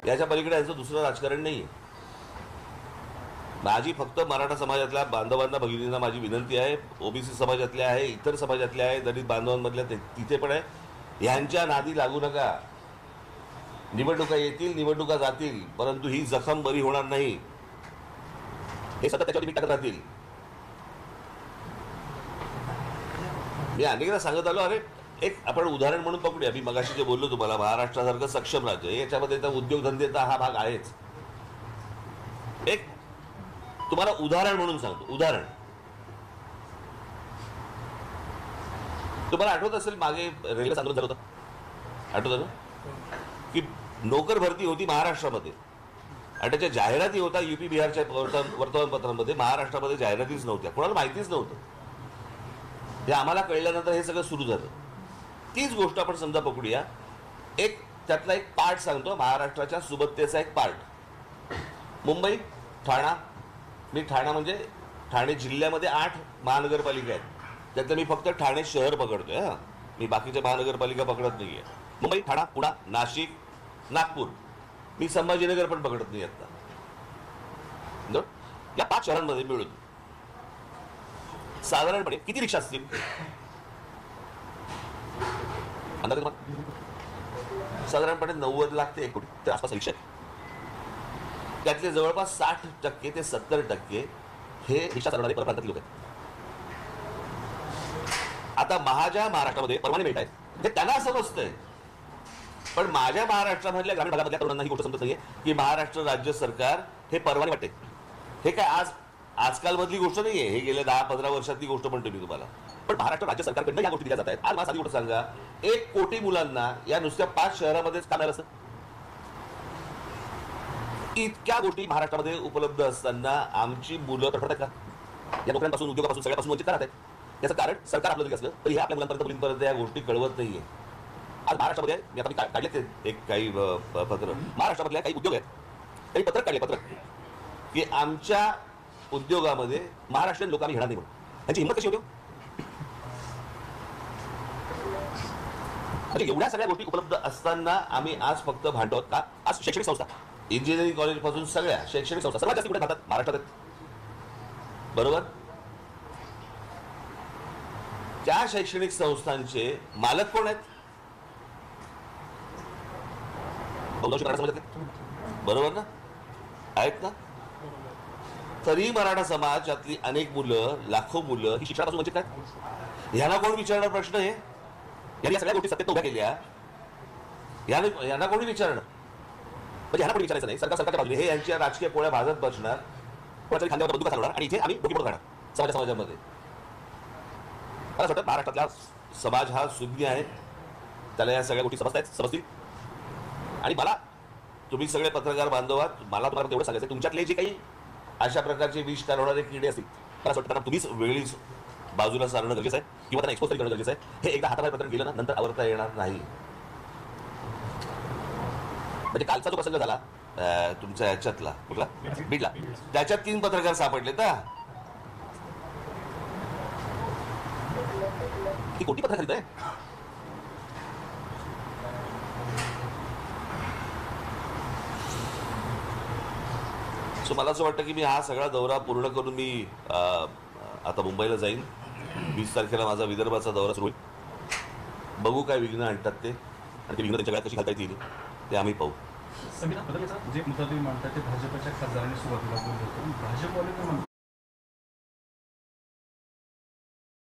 याच्या पलीकडे यांचं दुसरं राजकारण नाही आहे. माझी फक्त मराठा समाजातल्या बांधवांना भगिनींना माझी विनंती आहे, ओबीसी समाजातल्या आहे, इतर समाजातल्या आहे, दलित बांधवांमधल्या तिथे पण आहे, ह्यांच्या नादी लागू नका. निवडणुका येतील, निवडणुका जातील, परंतु ही जखम बरी होणार नाही. हे सतत त्याच्यावर टाकत राहतील. मी अनेकदा सांगत आलो, अरे एक आपण उदाहरण म्हणून पकडूया. मी मगाशी जे बोललो तुम्हाला, महाराष्ट्रासारखं सक्षम राज्य, याच्यामध्ये तर उद्योगधंदेचा हा भाग आहेच. एक तुम्हाला उदाहरण म्हणून सांगतो. उदाहरण तुम्हाला आठवत असेल, मागे रेल्वेचं आंदोलन झालं होतं, आठवतं ना, की नोकर भरती होती महाराष्ट्रामध्ये आणि त्याच्या जाहिराती होता युपी बिहारच्या वर्तमानपत्रांमध्ये. महाराष्ट्रामध्ये जाहिरातीच नव्हत्या, कोणाला माहितीच नव्हतं. हे आम्हाला कळल्यानंतर हे सगळं सुरू झालं. तीच गोष्ट आपण समजा पकडूया. एक त्यातला एक पार्ट सांगतो, महाराष्ट्राच्या सुबत्तेचा एक पार्ट. मुंबई, ठाणा. मी ठाणा म्हणजे ठाणे जिल्ह्यामध्ये 8 महानगरपालिका आहेत, त्यातलं मी फक्त ठाणे शहर पकडतोय. हां, मी बाकीच्या महानगरपालिका पकडत नाहीये. मुंबई, ठाणा, पुणा, नाशिक, नागपूर. मी संभाजीनगर पण पकडत नाही आता. या 5 शहरांमध्ये मिळून साधारणपणे किती रिक्षा असतील अंदाज? साधारणपणे 90 लाख ते 1 कोटी त्या आसपास रिक्षा आहेत. त्यातले जवळपास 60% ते 70% हे रिक्षा चालवणारे परप्रांतातील लोक आहेत. आता माझ्या महाराष्ट्रामध्ये परवाने मिळत आहेत हे त्यांना असं नसतंय, पण माझ्या महाराष्ट्रामधल्या ग्रामीण भागामधल्या तरुणांना ही गोष्ट समजत नाहीये की महाराष्ट्र राज्य सरकार हे परवाने वाटते. हे काय आजकाल मधली गोष्ट नाहीये, हे गेल्या 10-15 वर्षातली गोष्ट म्हणतो मी तुम्हाला. पण महाराष्ट्र राज्य सरकारकडनं या गोष्टी दिल्या जात आहेत. आज मला साधी गोष्ट सांगा, 1 कोटी मुलांना या नुसत्या 5 शहरामध्येच काम मिळालं असतं. इतक्या गोष्टी महाराष्ट्रामध्ये उपलब्ध असताना आमची मुलं तडफडतात का? या नोकऱ्यांपासून, उद्योगापासून, सगळ्यापासून वंचित राहत आहेत. याचं कारण सरकार आपलं जरी असलं तरी हे आपल्या मुलांपर्यंत, मुलींपर्यंत या गोष्टी कळवत नाहीये. आज महाराष्ट्रामध्ये मी आता काढले ते एक काही पत्र, महाराष्ट्रामधल्या काही उद्योग आहेत, काही पत्रक काढले, पत्रक की आमच्या उद्योगामध्ये महाराष्ट्रीयन लोक आम्ही घेणार नाही म्हणून. त्यांची हिंमत कशी होती? म्हणजे एवढ्या सगळ्या गोष्टी उपलब्ध असताना आम्ही आज फक्त भांडवत का? आज शैक्षणिक संस्था, इंजिनिअरिंग कॉलेज पासून सगळ्या शैक्षणिक संस्था सर्वात जास्त कुठे भारतात? महाराष्ट्रात आहेत, बरोबर? त्या शैक्षणिक संस्थांचे मालक कोण आहेत? बहुतांश मराठा समाजातले, बरोबर ना? आहेत ना? तरी मराठा समाजातली अनेक मुलं, लाखो मुलं ही शिक्षणापासून वंचित आहेत. ह्यांना कोण विचारणार प्रश्न? हे यांनी या सगळ्या गोष्टी सत्तेत उभ्या केल्या, यांना कोणी विचारणार? म्हणजे ह्यांना कोणी विचारायचं नाही. सरकारच्या बाजूने हे यांच्या राजकीय पोळ्या भाजत बसणार, कोणाच्या खांद्यावर बंदुका चालवणार आणि इथे आम्ही डोकी पडत राहणार समाजामध्ये. मला असं वाटतं महाराष्ट्रातला समाज हा सुज्ञ आहे, त्याला या सगळ्या गोष्टी समजतायत, समजतील. आणि मला, तुम्ही सगळे पत्रकार बांधवात, मला तुम्हाला तेवढं सांगायचं, तुमच्यातले जे काही अशा प्रकारचे विष होणारे किडे असतील, मला असं वाटतं त्यांना तुम्हीच वेळीच बाजूला सारणं गरजेचं आहे किंवा त्यांना एक्सपोज करणं गरजेचं आहे. हे एकदा हाताबाहेर पत्र गेलं ना, नंतर आवरता येणार नाही. म्हणजे कालचा जो प्रसंग झाला तुमच्या ह्याच्यातला, कुठला, बीडला, त्याच्यात 3 पत्रकार सापडले तर ती कोटी पत्रकारिता आहे. सो मला असं वाटतं की मी हा सगळा दौरा पूर्ण करून मी आता मुंबईला जाईन. 20 तारखेला माझा विदर्भाचा दौरा सुरू होईल. बघू काय विघ्न आणतात ते, आणि ते विघ्न त्यांच्या काळात कशी घालता येतील ते आम्ही पाहू. संविधान बदलायचा जे मुद्दा तुम्ही मांडता ते भाजपच्या खासदारांनी सुरुवातीला बोलले होते. भाजपवाले तर म्हणतात